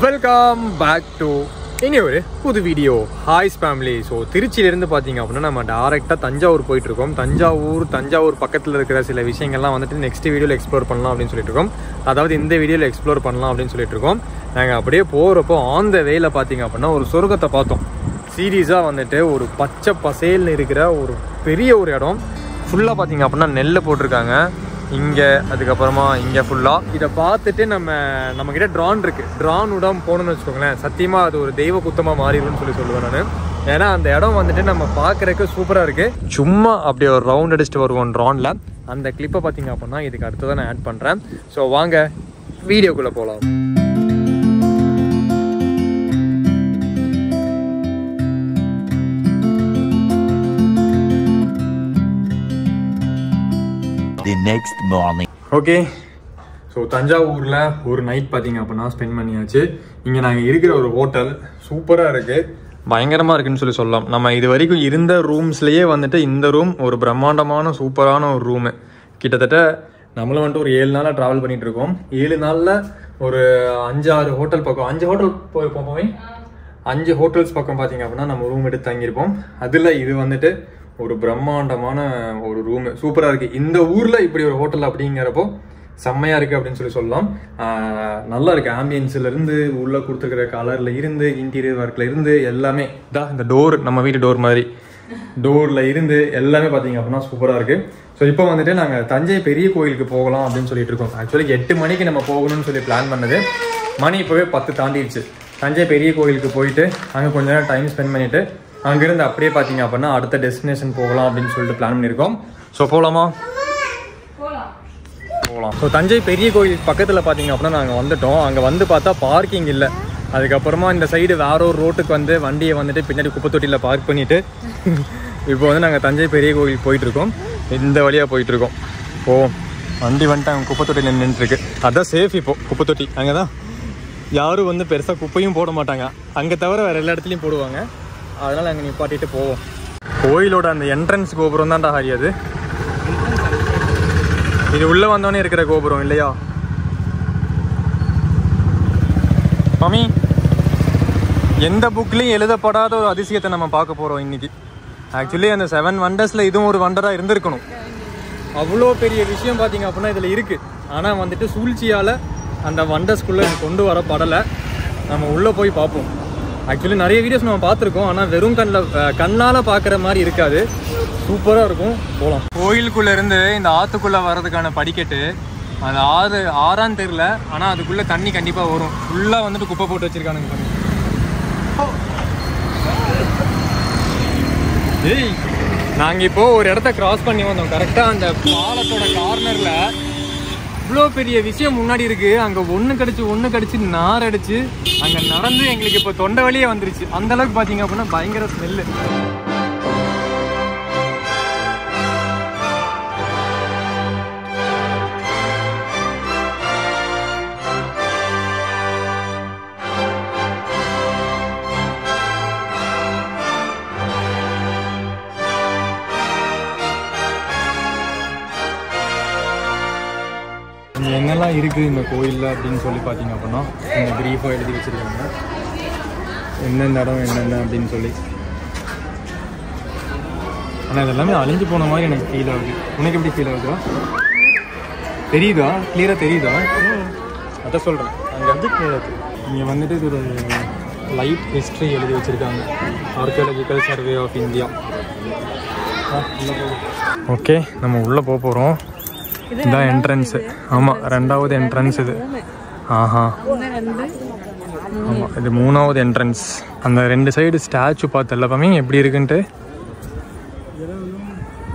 Welcome back to இனி ஒரு புது வீடியோ. ஹாய்ஸ் ஃபேமிலி. ஸோ திருச்சியிலேருந்து பார்த்தீங்க அப்படின்னா நம்ம டேரெக்டாக தஞ்சாவூர் போயிட்டுருக்கோம். தஞ்சாவூர் பக்கத்தில் இருக்கிற சில விஷயங்கள்லாம் வந்துட்டு நெக்ஸ்ட் வீடியோவில் எக்ஸ்ப்ளோர் பண்ணலாம் அப்படின்னு சொல்லிட்டு இருக்கோம். அதாவது இந்த வீடியோவில் எக்ஸ்ப்ளோர் பண்ணலாம் அப்படின்னு சொல்லிட்டு இருக்கோம். நாங்கள் அப்படியே போகிறப்போ ஆன் த வேல பார்த்தீங்க அப்படின்னா ஒரு சொர்க்கத்தை பார்த்தோம். சீரியஸாக வந்துட்டு ஒரு பச்சை பசேல்னு இருக்கிற ஒரு பெரிய ஒரு இடம். ஃபுல்லாக பார்த்தீங்க அப்படின்னா நெல் போட்டிருக்காங்க இங்கே, அதுக்கப்புறமா இங்கே ஃபுல்லாக. இதை பார்த்துட்டு நம்மக்கிட்ட ட்ரான் இருக்குது. ட்ரான் விடாமல் போகணுன்னு வச்சுக்கோங்களேன், சத்தியமாக அது ஒரு தெய்வ குத்தமாக மாறிடும்னு சொல்லுவேன் நான். ஏன்னா அந்த இடம் வந்துட்டு நம்ம பார்க்குறதுக்கு சூப்பராக இருக்குது. சும்மா அப்படியே ஒரு ரவுண்ட் அடிச்சுட்டு வருவோம் ட்ரானில். அந்த கிளிப்பை பார்த்தீங்க அப்படின்னா இதுக்கு அடுத்து தான் நான் ஆட் பண்ணுறேன். ஸோ வாங்க வீடியோக்குள்ளே போகலாம். Next morning. ஓகே, ஸோ தஞ்சாவூரில் ஒரு நைட் பார்த்தீங்க அப்படின்னா ஸ்பெண்ட் பண்ணியாச்சு. இங்கே நாங்கள் இருக்கிற ஒரு ஹோட்டல் சூப்பராக இருக்குது, பயங்கரமாக இருக்குன்னு சொல்லலாம். நம்ம இது வரைக்கும் இருந்த ரூம்ஸ்லேயே வந்துட்டு இந்த ரூம் ஒரு பிரம்மாண்டமான சூப்பரான ஒரு ரூமு. கிட்டத்தட்ட நம்மளும் வந்துட்டு ஒரு 7 நாளாக ட்ராவல் பண்ணிகிட்டு இருக்கோம். 7 நாளில் ஒரு 5-6 ஹோட்டல் பக்கம், 5 ஹோட்டல் போயிருப்போம். 5 ஹோட்டல்ஸ் பக்கம் பார்த்தீங்க அப்படின்னா நம்ம ரூம் எடுத்து தங்கியிருப்போம். அதில் இது வந்துட்டு ஒரு பிரம்மாண்டமான ஒரு ரூமு, சூப்பராக இருக்குது. இந்த ஊரில் இப்படி ஒரு ஹோட்டல் அப்படிங்கிறப்போ செம்மையாக இருக்குது அப்படின்னு சொல்லலாம். நல்லா இருக்குது. ஆம்பியன்ஸ்லேருந்து உள்ளே கொடுத்துருக்கிற கலரில் இருந்து, இன்டீரியர் ஒர்க்கில் இருந்து எல்லாமே தான். இந்த டோர் நம்ம வீட்டு டோர் மாதிரி டோரில் இருந்து எல்லாமே பார்த்தீங்க அப்படின்னா சூப்பராக இருக்குது. ஸோ இப்போ வந்துட்டு நாங்கள் தஞ்சை பெரிய கோயிலுக்கு போகலாம் அப்படின்னு சொல்லிட்டு இருக்கோம். ஆக்சுவலி 8 மணிக்கு நம்ம போகணும்னு சொல்லி பிளான் பண்ணது. மணி இப்போவே 10 தாண்டிடுச்சு. தஞ்சை பெரிய கோயிலுக்கு போயிட்டு அங்கே கொஞ்ச நேரம் டைம் ஸ்பெண்ட் பண்ணிவிட்டு அங்கேருந்து அப்படியே பார்த்தீங்க அப்படின்னா அடுத்த டெஸ்டினேஷன் போகலாம் அப்படின்னு சொல்லிட்டு பிளான் பண்ணியிருக்கோம். ஸோ போகலாமா? போகலாம். ஸோ தஞ்சை பெரிய கோயில் பக்கத்தில் பார்த்தீங்க அப்படின்னா நாங்கள் வந்துட்டோம். அங்கே வந்து பார்த்தா பார்க்கிங் இல்லை. அதுக்கப்புறமா இந்த சைடு வேற ஒரு ரோட்டுக்கு வந்து வண்டியை வந்துட்டு பின்னாடி குப்பை தொட்டியில் பார்க் பண்ணிவிட்டு இப்போ வந்து நாங்கள் தஞ்சை பெரிய கோயில் போயிட்டுருக்கோம். இந்த வழியாக போயிட்டுருக்கோம். வண்டி வந்துட்டு அங்கே குப்பை தொட்டியில் நின்றுட்டுருக்கு. அதான் சேஃப். இப்போது குப்பை தொட்டி அங்கே தான் யாரும் வந்து பெருசாக குப்பையும் போட மாட்டாங்க. அங்கே தவிர வேறு எல்லா இடத்துலையும் போடுவாங்க. அதனால் அங்கே நிப்பாட்டிட்டு போவோம். கோயிலோட அந்த என்ட்ரன்ஸ் கோபுரம் தான்டா ஹரி. அது இது உள்ளே வந்தோடனே இருக்கிற கோபுரம் இல்லையா மாமி? எந்த புக்லேயும் எழுதப்படாத ஒரு அதிசயத்தை நம்ம பார்க்க போகிறோம் இன்னைக்கு. ஆக்சுவலி அந்த 7 வண்டர்ஸில் இதுவும் ஒரு வண்டராக இருந்திருக்கணும். அவ்வளோ பெரிய விஷயம் பார்த்தீங்க அப்படின்னா இதில் இருக்குது. ஆனால் வந்துட்டு சூழ்ச்சியால் அந்த வண்டர்ஸ்குள்ளே கொண்டு வரப்படலை. நம்ம உள்ளே போய் பார்ப்போம். ஆக்சுவலி நிறைய வீடியோஸ் நம்ம பார்த்துருக்கோம், ஆனால் வெறும் கண்ணால் பார்க்குற மாதிரி இருக்காது. சூப்பராக இருக்கும். போகலாம். கோயிலுக்குள்ளேருந்து இந்த ஆற்றுக்குள்ளே வர்றதுக்கான படிக்கட்டு. அது ஆறான்னு தெரில, ஆனால் அதுக்குள்ளே தண்ணி கண்டிப்பாக வரும். ஃபுல்லாக வந்துட்டு குப்பை போட்டு வச்சுருக்கானுங்க. ஏய், நாங்கள் இப்போது ஒரு இடத்த கிராஸ் பண்ணி வந்தோம். கரெக்டாக அந்த பாலத்தோட கார்னரில் இவ்வளோ பெரிய விஷயம் முன்னாடி இருக்குது. அங்கே ஒன்று கடிச்சு நார் அடிச்சு அங்கே நடந்து எங்களுக்கு இப்போ தொண்டை வழியே வந்துருச்சு. அந்தளவுக்கு பார்த்தீங்க அப்படின்னா பயங்கர ஸ்மெல்லு. என்னெல்லாம் இருக்குது இந்த கோயிலில் அப்படின்னு சொல்லி பார்த்தீங்க அப்படின்னா இந்த ப்ரீஃபாக எழுதி வச்சுருக்காங்க. எந்தெந்த இடம் என்னென்ன அப்படின்னு சொல்லி. ஆனால் இதெல்லாமே அழிஞ்சு போன மாதிரி எனக்கு ஃபீல் ஆகுது. உனக்கு எப்படி ஃபீல் ஆகுதா? தெரியுதா? கிளியராக தெரியுதா? அதான் சொல்கிறேன். அங்கே வந்து இங்கே வந்துட்டு இது ஒரு லைட் ஹிஸ்ட்ரி எழுதி வச்சுருக்காங்க. Archaeological survey of India. Okay, நம்ம உள்ளே போக போகிறோம். இதுதான் என்ட்ரன்ஸு. ஆமாம், 2வது என்ட்ரன்ஸ் இது. ஆமாம், இது 3வது என்ட்ரன்ஸ். அந்த 2 சைடு ஸ்டாச்சு பார்த்து எல்லாமே எப்படி இருக்குன்ட்டு.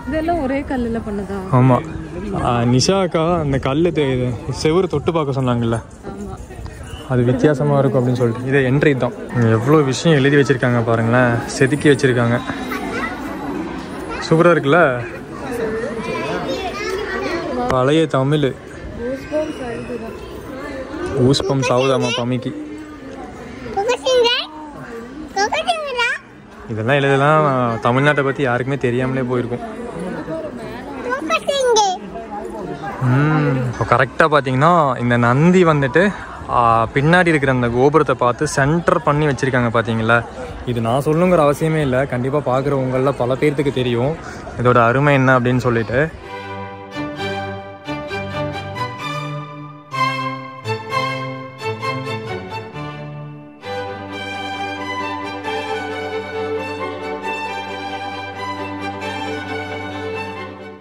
இதெல்லாம் ஒரே கல்லில் பண்ணதா? ஆமாம், நிஷாக்கா அந்த கல் செவுறு தொட்டு பார்க்க சொன்னாங்கல்ல, அது வித்தியாசமாக இருக்கும் அப்படின்னு சொல்லிட்டு. இதை என்ட்ரி தான். எவ்வளோ விஷயம் எழுதி வச்சுருக்காங்க பாருங்களேன், செதுக்கி வச்சுருக்காங்க. சூப்பராக இருக்குல்ல. பழைய தமிழ் ஊஸ்பம் சவுதாமா பமிக்கி. இதெல்லாம் எழுதலாம். தமிழ்நாட்டை பற்றி யாருக்குமே தெரியாமலே போயிருக்கும். இப்போ கரெக்டாக பார்த்தீங்கன்னா இந்த நந்தி வந்துட்டு பின்னாடி இருக்கிற அந்த கோபுரத்தை பார்த்து சென்டர் பண்ணி வச்சுருக்காங்க பார்த்தீங்களா. இது நான் சொல்லுங்கிற அவசியமே இல்லை, கண்டிப்பாக பார்க்குறவங்களில் பல பேர்த்துக்கு தெரியும் இதோட அருமை என்ன அப்படின்னு சொல்லிட்டு.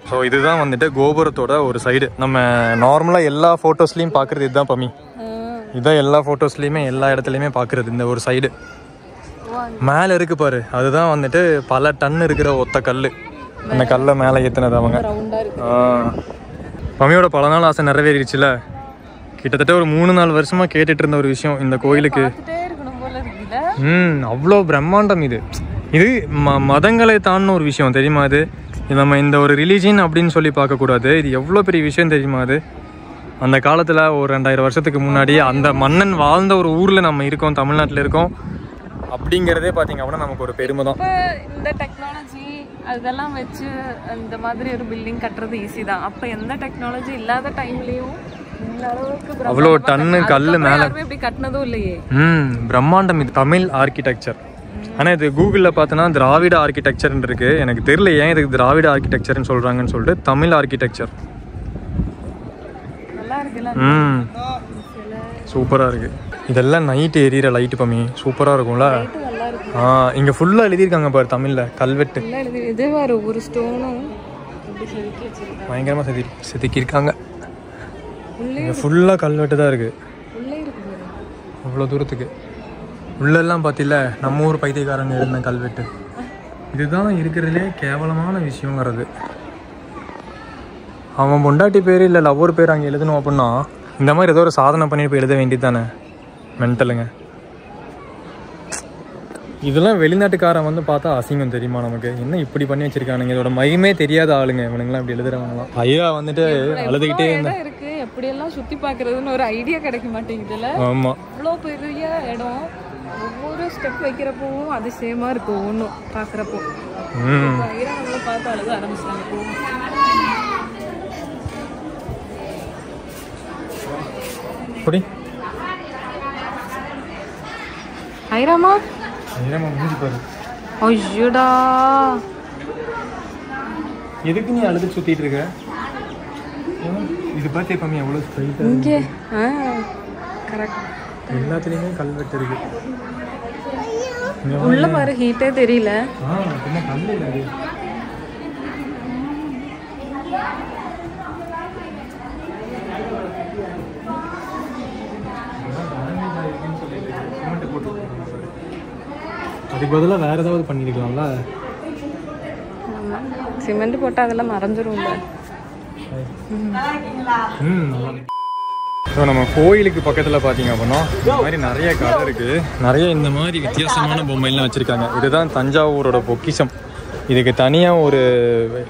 ஸோ இதுதான் வந்துட்டு கோபுரத்தோட ஒரு சைடு. நம்ம நார்மலாக எல்லா ஃபோட்டோஸ்லேயும் பார்க்குறது இதுதான் பமி. இதுதான் எல்லா ஃபோட்டோஸ்லேயுமே எல்லா இடத்துலையுமே பார்க்குறது இந்த ஒரு சைடு. மேலே இருக்கு பாரு, அதுதான் வந்துட்டு பல டன் இருக்கிற ஒத்த கல். அந்த கல்லை மேலே ஏற்றினது அவங்க. பமியோட பல நாள் ஆசை நிறைவேறிடுச்சுல. கிட்டத்தட்ட ஒரு 3-4 வருஷமாக கேட்டுட்டு இருந்த ஒரு விஷயம் இந்த கோயிலுக்கு. அவ்வளோ பிரம்மாண்டம் இது. இது மதங்களை தாண்டின ஒரு விஷயம் தெரியுமா. அது நம்ம இந்த ஒரு ரிலீஜன் அப்படின்னு சொல்லி பார்க்கக்கூடாது. இது எவ்வளோ பெரிய விஷயம் தெரியுமா. அது அந்த காலத்தில் ஒரு 2000 வருஷத்துக்கு முன்னாடி அந்த மன்னன் வாழ்ந்த ஒரு ஊரில் நம்ம இருக்கோம், தமிழ்நாட்டில் இருக்கோம் அப்படிங்கிறதே பார்த்தீங்க அப்படின்னா நமக்கு ஒரு பெருமை தான். இந்த டெக்னாலஜி அதெல்லாம் வச்சு இந்த மாதிரி ஒரு பில்டிங் கட்டுறது ஈஸி தான். அப்போ எந்த டெக்னாலஜி இல்லாத டைம்லேயும் அவ்வளோ டன்னு கல் மேலே இப்படி கட்டினதும் இல்லையே. பிரம்மாண்டம். இது தமிழ் ஆர்கிடெக்சர். ஆனால் இது கூகுளில் பார்த்தோன்னா திராவிட ஆர்கிடெக்சர்ன்னு இருக்குது. எனக்கு தெரியல ஏன் இதுக்கு திராவிட ஆர்கிடெக்சர்னு சொல்கிறாங்கன்னு சொல்லிட்டு. தமிழ் ஆர்கிடெக்சர். சூப்பராக இருக்குது. இதெல்லாம் நைட்டு எரியிற லைட்டு பம்மி சூப்பராக இருக்கும்ல. இங்கே ஃபுல்லாக எழுதியிருக்காங்க பாரு தமிழில் கல்வெட்டு. ஒரு ஸ்டோனும் பயங்கரமாக செதுக்கியிருக்காங்க. இங்கே ஃபுல்லாக கல்வெட்டு தான் இருக்குது அவ்வளோ தூரத்துக்கு. உள்ளெல்லாம் பார்த்தில்ல நம்ம ஊர் பைத்தியக்காரங்க எழுதின கல்வெட்டு. இதுதான் இருக்கிறதுலே கேவலமான விஷயங்கிறது. அவன் பொண்டாட்டி பேர் இல்லை லவ்வர் பேர் அங்கே எழுதணும் அப்படின்னா இந்த மாதிரி ஏதோ ஒரு சாதனை பண்ணி இப்போ எழுத வேண்டியது தானே. மென்டலுங்க. இதெல்லாம் வெளிநாட்டுக்காரன் வந்து பார்த்தா அசிங்கம் தெரியுமா நமக்கு. என்ன இப்படி பண்ணி வச்சிருக்கானுங்க. இதோட மகிமே தெரியாத ஆளுங்க இவனுங்களாம் இப்படி எழுதுறவங்களாம். ஐயா வந்துட்டு அழுதுகிட்டே இருந்தேன். எப்படியெல்லாம் சுற்றி பார்க்கறதுன்னு ஒரு ஐடியா கிடைக்க மாட்டேங்குதுல்ல. ஆமாம், அவ்வளோ பெரிய இடம். ஒவ்வொரு ஸ்டெப் வைக்கிறப்பவும் அதிசயமா இருக்கும் ஒன்றும் பார்க்குறப்போ. நம்மள பார்த்து அழுக ஆரம்பிச்சிட்டாங்க. ஐராமா மூஞ்சி பாரு. ஐயோடா, எதுக்கு நீ அழுது சுத்திட்டு இருக்க? இது பார்த்தே கம்மி எவ்வளோ ஸ்ட்ரைட்டா இங்கே. கரெக்ட். எல்லாத்துலேயுமே கல்வெட்டு இருக்கு. உள்ள பாரு, ஹீட்டே தெரியல. கல் இல்லை அது. அதுக்கு பதிலாக வேற ஏதாவது பண்ணிருக்கலாம்ல. சிமெண்ட் போட்டால் அதெல்லாம் மறைஞ்சிரும்ல. ஸோ நம்ம கோயிலுக்கு பக்கத்தில் பார்த்தீங்க அப்படின்னா இந்த மாதிரி நிறைய கடை இருக்குது. நிறைய இந்த மாதிரி வித்தியாசமான பொம்மைலாம் வச்சுருக்காங்க. இதுதான் தஞ்சாவூரோட பொக்கிஷம். இதுக்கு தனியாக ஒரு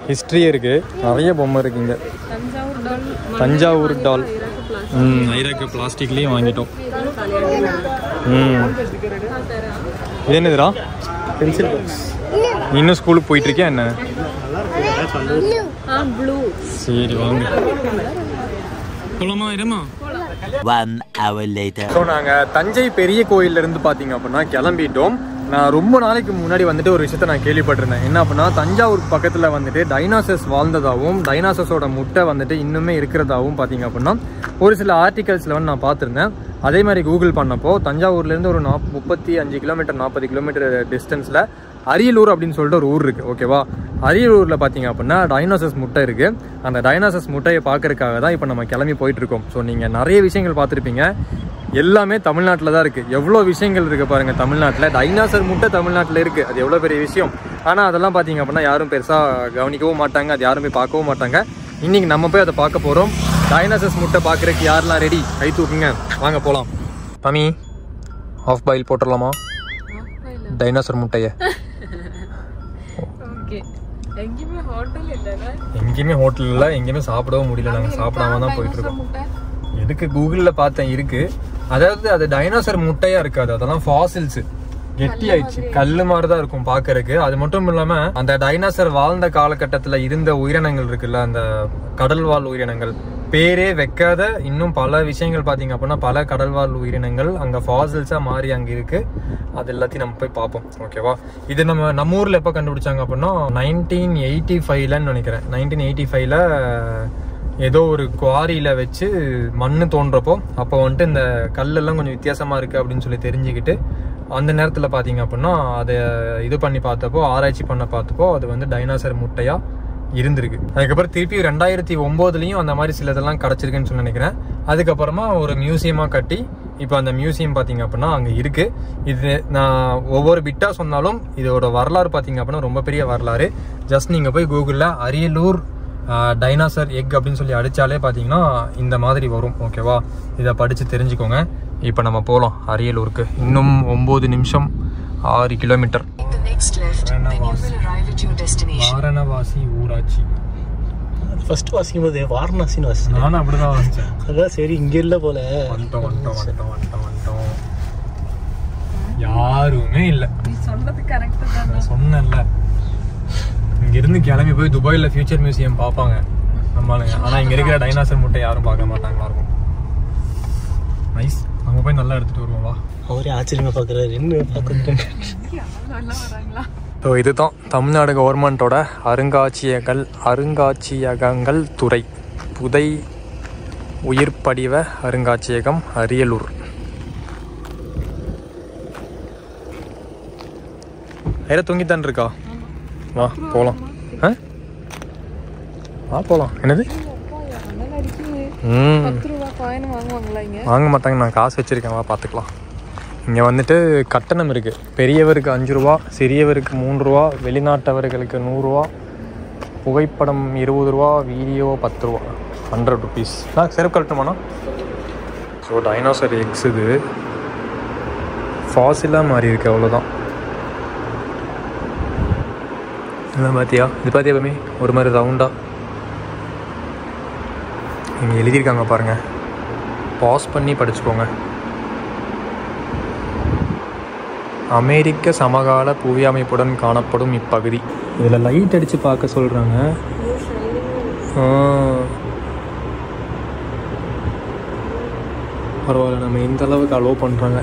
ஹிஸ்ட்ரியே இருக்குது. நிறைய பொம்மை இருக்குங்க. தஞ்சாவூர் டால். ஐராக்கு பிளாஸ்டிக்லேயும் வாங்கிட்டோம். இது என்னதுடா? Pencil box. இன்னும் ஸ்கூலுக்கு போயிட்டுருக்கேன் என்ன? சரி வாங்க போலாமா இருமா. 1 hour later. ஸோ நாங்கள் தஞ்சை பெரிய கோயிலிருந்து பார்த்தீங்க அப்படின்னா கிளம்பிட்டோம். நான் ரொம்ப நாளைக்கு முன்னாடி வந்துட்டு ஒரு விஷயத்த நான் கேள்விப்பட்டிருந்தேன். என்ன அப்படின்னா தஞ்சாவூருக்கு பக்கத்தில் வந்துட்டு டைனாசர்ஸ் வாழ்ந்ததாகவும் டைனாசர்ஸோட முட்டை வந்துட்டு இன்னுமே இருக்கிறதாகவும் பார்த்தீங்க அப்படின்னா ஒரு சில ஆர்டிகல்ஸில் வந்து நான் பார்த்துருந்தேன். அதே மாதிரி கூகுள் பண்ணப்போ தஞ்சாவூர்லேருந்து ஒரு 35 கிலோமீட்டர் 40 கிலோமீட்டர் டிஸ்டன்ஸில் அரியலூர் அப்படின்னு சொல்லிட்டு ஒரு ஊர் இருக்குது. ஓகேவா, அரியலூரில் பார்த்தீங்க அப்படின்னா டைனாசர்ஸ் முட்டை இருக்குது. அந்த டைனாசர்ஸ் முட்டையை பார்க்கறதுக்காக தான் இப்போ நம்ம கிளம்பி போயிட்டுருக்கோம். ஸோ நீங்கள் நிறைய விஷயங்கள் பார்த்துருப்பீங்க. எல்லாமே தமிழ்நாட்டில் தான் இருக்குது. எவ்வளோ விஷயங்கள் இருக்குது பாருங்கள் தமிழ்நாட்டில். டைனாசர் முட்டை தமிழ்நாட்டில் இருக்குது. அது எவ்வளோ பெரிய விஷயம். ஆனால் அதெல்லாம் பார்த்தீங்க அப்படின்னா யாரும் பெருசாக கவனிக்கவும் மாட்டாங்க. அது யாரும் போய் பார்க்கவும் மாட்டாங்க. இன்றைக்கி நம்ம போய் அதை பார்க்க போகிறோம். டைனாசர்ஸ் முட்டை பார்க்குறதுக்கு யாரெல்லாம் ரெடி? கை தூக்குங்க, வாங்க போகலாம். பமி ஆஃப் பாயில் போட்டுடலாமா டைனாசர் முட்டையை? எங்கேயுமே ஹோட்டல் இல்லை, எங்கேயுமே சாப்பிடவும் முடியல. நாங்கள் சாப்பிடாம தான் போயிட்டுருக்கோம். எதுக்கு கூகுளில் பார்த்தேன் இருக்குது. அதாவது அது டைனாசர் முட்டையாக இருக்காது, அதெல்லாம் ஃபாசில்ஸு. கெட்டி ஆயிடுச்சு, கல் மாதிரி தான் இருக்கும் பார்க்கறதுக்கு. அது மட்டும் இல்லாமல் அந்த டைனாசர் வாழ்ந்த காலகட்டத்தில் இருந்த உயிரினங்கள் இருக்குல்ல, அந்த கடல் வாழ் உயிரினங்கள், பேரே வைக்காத இன்னும் பல விஷயங்கள் பார்த்தீங்க அப்படின்னா பல கடல்வாழ் உயிரினங்கள் அங்கே ஃபாசில்ஸாக மாறி அங்கே இருக்குது. அது எல்லாத்தையும் நம்ம போய் பார்ப்போம். ஓகேவா? இது நம்ம ஊரில் எப்போ கண்டுபிடிச்சாங்க அப்படின்னா 1985லன்னு நினைக்கிறேன். 1985ல் ஏதோ ஒரு குவாரியில் வச்சு மண் தோன்றப்போ அப்போ வந்துட்டு இந்த கல்லெல்லாம் கொஞ்சம் வித்தியாசமாக இருக்குது அப்படின்னு சொல்லி தெரிஞ்சுக்கிட்டு அந்த நேரத்தில் பார்த்தீங்க அப்படின்னா அதை இது பண்ணி பார்த்தப்போ ஆராய்ச்சி பண்ண பார்த்தப்போ அது வந்து டைனோசர் முட்டையாக இருந்திருக்கு. அதுக்கப்புறம் திருப்பி 2009லயும் அந்த மாதிரி சிலதெல்லாம் கிடச்சிருக்குன்னு சொல்லி நினைக்கிறேன். அதுக்கப்புறமா ஒரு மியூசியமாக கட்டி இப்போ அந்த மியூசியம் பார்த்தீங்க அப்படின்னா அங்கே இருக்குது. இது நான் ஒவ்வொரு பிட்டாக சொன்னாலும் இதோட வரலாறு பார்த்தீங்க அப்படின்னா ரொம்ப பெரிய வரலாறு. ஜஸ்ட் நீங்கள் போய் கூகுளில் அரியலூர் டைனோசர் எக் அப்படின்னு சொல்லி அடித்தாலே பார்த்தீங்கன்னா இந்த மாதிரி வரும். ஓகேவா? இதை படித்து தெரிஞ்சுக்கோங்க. இப்போ நம்ம போகலாம் அரியலூருக்கு. இன்னும் 9 நிமிஷம் 6 கிலோமீட்டர். வாரணவாசி ஊராட்சி. ஃபர்ஸ்ட் வாசிக்கும் போது வாரணாசின்னு வாசி. நானும் அப்படிதான் வாசிச்சேன். அதான் சரி இங்க இல்ல போல. வந்துட்டோம். யாருமே இல்லை. சொன்னேன்ல இங்கிருந்து கிளம்பி போய் துபாயில் ஃபியூச்சர் மியூசியம் பார்ப்பாங்க நம்மளுங்க. ஆனால் இங்கே இருக்கிற டைனாசர் முட்டை யாரும் பார்க்க மாட்டாங்களா இருக்கும். நைஸ். அங்கே போய் நல்லா எடுத்துகிட்டு வருவோம். வா. அவரே ஆச்சரியமா பார்க்குறாரு. என்ன பார்க்குறேன். ஸோ இதுதான் தமிழ்நாடு கவர்மெண்ட்டோட அருங்காட்சியகங்கள் துறை. புதை உயிர் படிவ அருங்காட்சியகம் அரியலூர். வேற தூங்கித்தான் இருக்கா? வா போகலாம். வா போகலாம். என்னது? வாங்க மாட்டாங்க. நான் காசு வச்சுருக்கேன். வா பார்த்துக்கலாம். இங்கே வந்துட்டு கட்டணம் இருக்குது. பெரியவருக்கு 5 ரூபா, சிறியவருக்கு 3 ரூபா, வெளிநாட்டவர்களுக்கு 100 ரூபா, புகைப்படம் 20 ரூபா, வீடியோ 10 ரூபா, 100 ருபீஸ். நான் செருப்பு கட்டணுமாண்ணா? ஸோ டைனோசர் எக்ஸ் இது ஃபாசிலாக மாறி இருக்கு. அவ்வளோதான். இதெல்லாம் பார்த்தியா? இது பார்த்தியா எப்பவுமே ஒரு மாதிரி ரவுண்டாக இங்கே எழுதியிருக்காங்க பாருங்கள். பாஸ் பண்ணி படிச்சுக்கோங்க. அமெரிக்க சமகால புவி அமைப்புடன் காணப்படும் இப்பகுதி. இதில் லைட் அடித்து பார்க்க சொல்கிறாங்க. பரவாயில்ல, நம்ம இந்த அளவுக்கு அலோவ் பண்ணுறாங்க.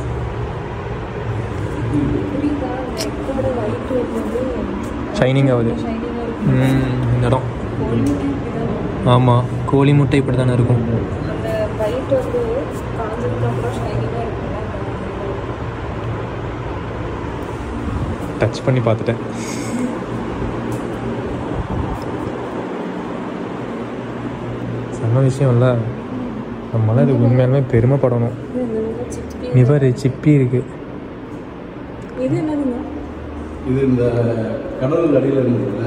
ஷைனிங் ஆகுது. இந்த இடம். ஆமாம், கோழி முட்டை இப்படி தானே இருக்கும். டச் பண்ணி பார்த்துட்டேன். செம்ம விஷயம் இல்லை? நம்மளாம் இது உண்மையாலுமே பெருமைப்படணும். இவர் சிப்பி இருக்கு. இது இந்த கடல் அடியில் இருந்ததுல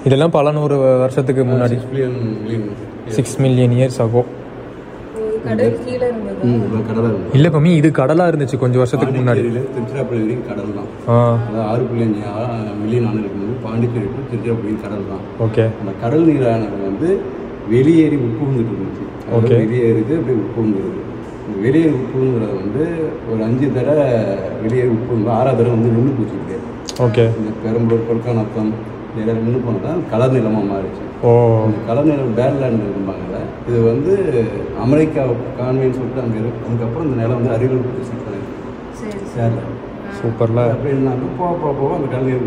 இதெல்லாம் பல 100 வருஷத்துக்கு முன்னாடி. 6 மில்லியன் இயர்ஸ் ஆகோ. இல்லை பம்மி, இது கடலாக இருந்துச்சு கொஞ்சம் வருஷத்துக்கு முன்னாடி. திருச்சிராப்பள்ளி கடல் தான். 6.5 மில்லியன் ஆண்டு இருக்கும்போது பாண்டிச்சேரி திருச்சிராப்பள்ளி கடல் தான். ஓகே. அந்த கடல் நீரானது வந்து வெளியேறி உட்புகுந்துட்டு இருந்துச்சு. வெளியேறிது அப்படியே உட்புகுந்துருது. வெளியேறி உட்புகுங்கிறது வந்து ஒரு 5 தடவை வெளியேறி உட்புகுங்க, 6ஆவது தடவை வந்து நின்று போச்சுக்கிட்டே. ஓகே. இந்த பெரம்பலூர், கொல்கநாத்தம் இதெல்லாம் நின்று போனதான் கலர் நிலமாக மாறிச்சு. இந்த கலர் நிலம் பேர்லேண்ட் இருக்கும்பாங்கல்ல, இது வந்து அமெரிக்கா கான்வேன்னு சொல்லிட்டு அங்கே இருக்குது. அதுக்கப்புறம் இந்த நிலம் வந்து அரியலூர் சேரல. சூப்பர்ல. அப்படின்னாக்க போக அந்த கடல் நீர்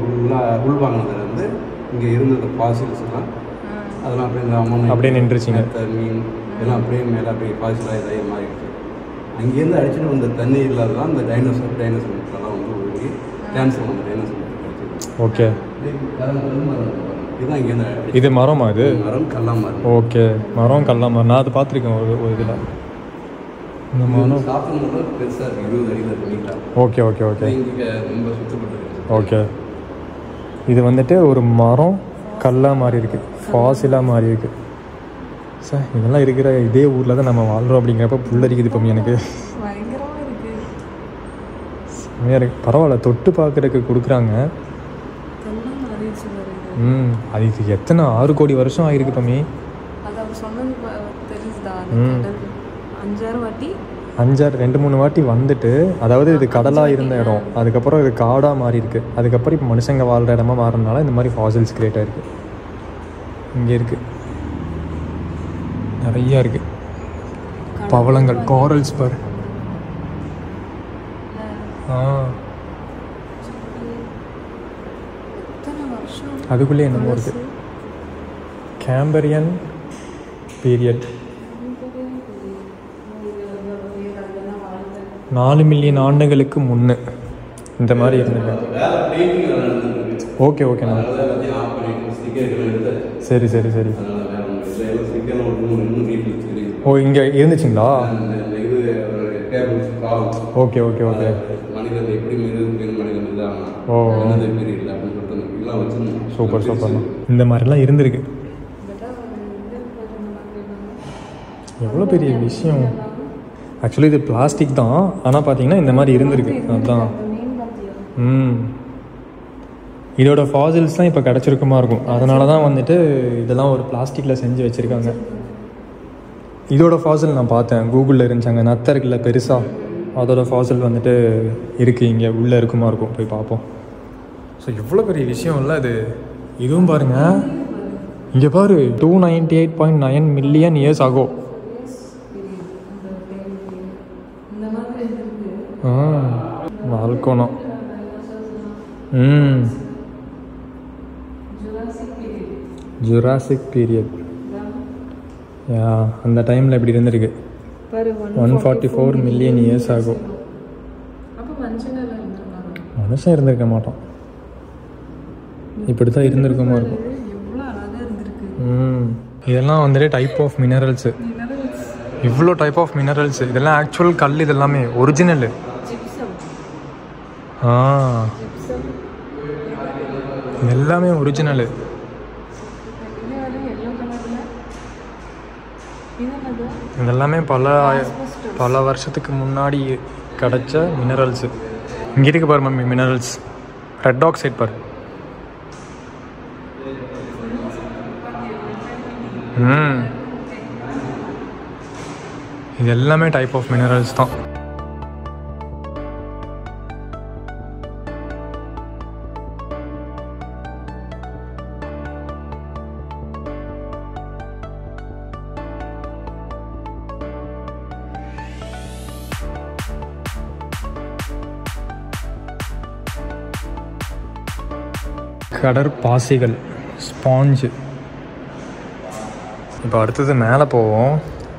உள்வாங்கினதுல வந்து இங்கே இருந்த அந்த பாசில்ஸ் எல்லாம் அதெல்லாம் அப்படியே இந்த அம்மன் அப்படியே நின்றுச்சுங்க. மீன் இதெல்லாம் அப்படியே மேலே அப்படியே பாசிலாக இதாகி மாறிடுச்சு. அங்கேருந்து அடிச்சுட்டு வந்த தண்ணி இல்லாததான் அந்த டைனோசர் முட்டெல்லாம் வந்து ஒழுங்கி கேன்சர் அந்த டைனோசர் கிடைச்சிது. ஓகே. இதுதான் இங்கே இது மரமா? இது மரம் கல்லாமரம். ஓகே, மரம் கல்லாமரம். நான் அது பார்த்துருக்கேன் ஒரு இதில். இந்த மரம் சாப்பிட்றது பெருசாக இருக்குது, 20 அடியில் பண்ணிட்டா. Okay okay okay. இங்கே ரொம்ப சுத்தப்பட்டு. ஓகே. இது வந்துட்டு ஒரு மரம் கல்லாக மாறி இருக்குது, ஃபாசிலாக மாறி இருக்குது. சார் இதெல்லாம் இருக்கிற இதே ஊரில் தான் நம்ம வாழ்கிறோம். அப்படிங்கிறப்ப புல்லரிக்குது இப்போ எனக்கு. செம்மையாக இருக்குது. பரவாயில்ல, தொட்டு பார்க்குறதுக்கு கொடுக்குறாங்க. அது இது எத்தனை 6 கோடி வருஷம் ஆகிருக்கு பம்மி. 2-3 வாட்டி வந்துட்டு, அதாவது இது கடலாக இருந்த இடம், அதுக்கப்புறம் இது காடாக மாறி இருக்கு. அதுக்கப்புறம் இப்போ மனுஷங்க வாழ்கிற இடமா மாறினால இந்த மாதிரி ஃபாசில்ஸ் கிரியேட் ஆகிருக்கு. இங்கே இருக்குது, நிறையா இருக்குது. பவளங்கள், காரல்ஸ் பார். அதுக்குள்ளே என்னமோ இருக்குது. கேம்பரியன் பீரியட் 4 மில்லியன் ஆண்டுகளுக்கு முன்னே இந்த மாதிரி இருந்திருக்காங்க. ஓகே ஓகேண்ணா. சரி சரி சரி. ஓ இங்கே இருந்துச்சுங்களா? Okay okay okay. ஓ சூப்பர் சூப்பர்ண்ணா. இந்த மாதிரிலாம் இருந்திருக்கு. எவ்வளோ பெரிய விஷயம். ஆக்சுவலி இது பிளாஸ்டிக் தான், ஆனால் பார்த்தீங்கன்னா இந்த மாதிரி இருந்திருக்கு. அதுதான். இதோட ஃபாசில்ஸ்லாம் இப்போ கிடச்சிருக்குமா இருக்கும். அதனால தான் வந்துட்டு இதெல்லாம் ஒரு பிளாஸ்டிக்கில் செஞ்சு வச்சுருக்காங்க. இதோட ஃபாசில் நான் பார்த்தேன், கூகுளில் இருந்துச்சாங்க. நத்தை இருக்குல்ல பெருசாக, அதோட ஃபாசில் வந்துட்டு இருக்குது இங்கே உள்ளே இருக்குமா இருக்கும். போய் பார்ப்போம். ஸோ எவ்வளோ பெரிய விஷயம் இல்லை அது. இதுவும் பாருங்கள், இங்கே பாரு 298.9 மில்லியன் இயர்ஸ் ஆகும். வால்கோனோ. Jurassic period. அந்த டைமில் இப்படி இருந்திருக்கு. 144 மில்லியன் இயர்ஸ் ஆகும். மனுஷன் இருந்திருக்க மாட்டோம், இப்படி தான் இருந்திருக்குமா இருக்கும். இதெல்லாம் வந்துட்டு டைப் ஆஃப் மினரல்ஸு. இவ்வளோ டைப் ஆஃப் மினரல்ஸு. இதெல்லாம் ஆக்சுவல் கல், இதெல்லாமே ஒரிஜினலு. எல்லாமே ஒரிஜினலு. இதெல்லாமே பல வருஷத்துக்கு முன்னாடி கிடச்ச மினரல்ஸு. இங்கே இருக்கு பாரு மம்மி மினரல்ஸ். ரெட் ஆக்சைட் பாரு. இது எல்லாமே டைப் ஆஃப் மினரல்ஸ் தான். கடற்பாசிகள், ஸ்பாஞ்சு. இப்போ அடுத்தது மேலே போவோம்.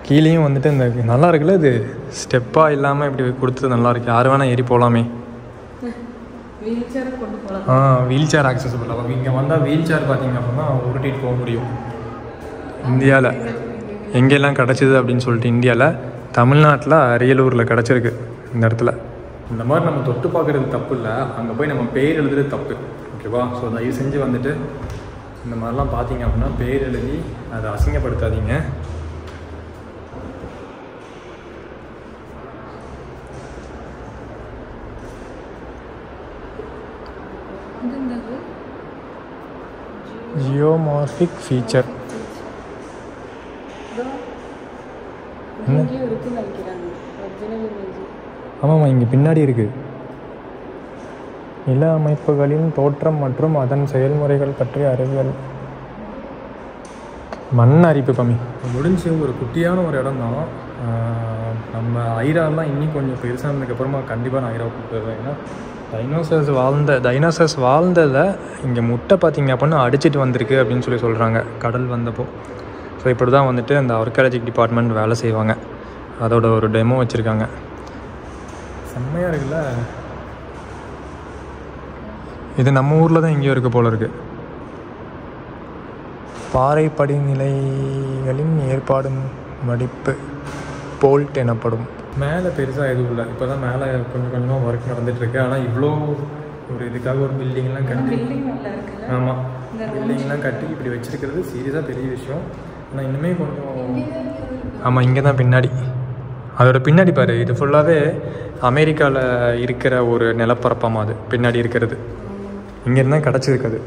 கீழேயும் வந்துட்டு இந்த நல்லா இருக்குல்ல, இது ஸ்டெப்பாக இல்லாமல் இப்படி கொடுத்தது நல்லா இருக்கு. யார் வேணால் ஏறி போகலாமே. Wheelchair accessible. அப்போ இங்கே வந்தால் வீல் சேர் பார்த்தீங்க அப்படின்னா உருட்டிட்டு போக முடியும். இந்தியாவில் எங்கெல்லாம் கிடச்சிது அப்படின்னு சொல்லிட்டு, இந்தியாவில் தமிழ்நாட்டில் அரியலூரில் கிடச்சிருக்கு இந்த இடத்துல. இந்த மாதிரி நம்ம தொட்டு பார்க்குறது தப்பு இல்லை, அங்கே போய் நம்ம பேர் எழுதுறது தப்பு. ஓகேவா? ஸோ தயவு செஞ்சு வந்துட்டு இந்த மாதிரிலாம் பார்த்தீங்க அப்படின்னா பேர் எழுதி அதை அசிங்கப்படுத்தாதீங்க. ஜியோமார்பிக் ஃபீச்சர். ஆமாம்மா, இங்கே பின்னாடி இருக்குது. நில அமைப்புகளின் தோற்றம் மற்றும் அதன் செயல்முறைகள் பற்றிய அறிவியல். மண் அரிப்பு கம்மி முடிஞ்சு ஒரு குட்டியான ஒரு இடம் தான். நம்ம ஐராலாம் இன்னும் கொஞ்சம் பெருசாக இருந்ததுக்கப்புறமா கண்டிப்பாக நான் ஐராவை கூப்பிடுவேன். ஏன்னா டைனோசர்ஸ் வாழ்ந்ததை இங்கே முட்டை பார்த்திங்க அப்படின்னா அடிச்சிட்டு வந்திருக்கு அப்படின்னு சொல்கிறாங்க கடல் வந்தப்போ. ஸோ இப்படி தான் வந்துட்டு அந்த ஆர்கியாலஜி டிபார்ட்மெண்ட் வேலை செய்வாங்க. அதோட ஒரு டெமோ வச்சுருக்காங்க. செம்மையாக இருக்குல்ல. இது நம்ம ஊரில் தான் எங்கேயோ இருக்குது போல இருக்குது. பாறை படிநிலைகளின் ஏற்பாடு மடிப்பு போல்ட் எனப்படும். மேலே பெருசாக எதுவும் இல்லை. இப்போ தான் மேலே கொஞ்சம் கொஞ்சமாக ஒர்க் நடந்துகிட்ருக்கு. ஆனால் இவ்வளோ ஒரு இதுக்காக ஒரு பில்டிங்லாம் கட்டி, ஆமாம் பில்டிங்லாம் கட்டி இப்படி வச்சுருக்கிறது சீரியஸாக பெரிய விஷயம். ஆனால் இன்னுமே கொஞ்சம், ஆமாம் இங்கே தான் பின்னாடி, அதோட பின்னாடி பாரு, இது ஃபுல்லாகவே அமெரிக்காவில் இருக்கிற ஒரு நிலப்பரப்பாக அது பின்னாடி இருக்கிறது. இங்கேருந்து தான் கிடச்சிருக்குது.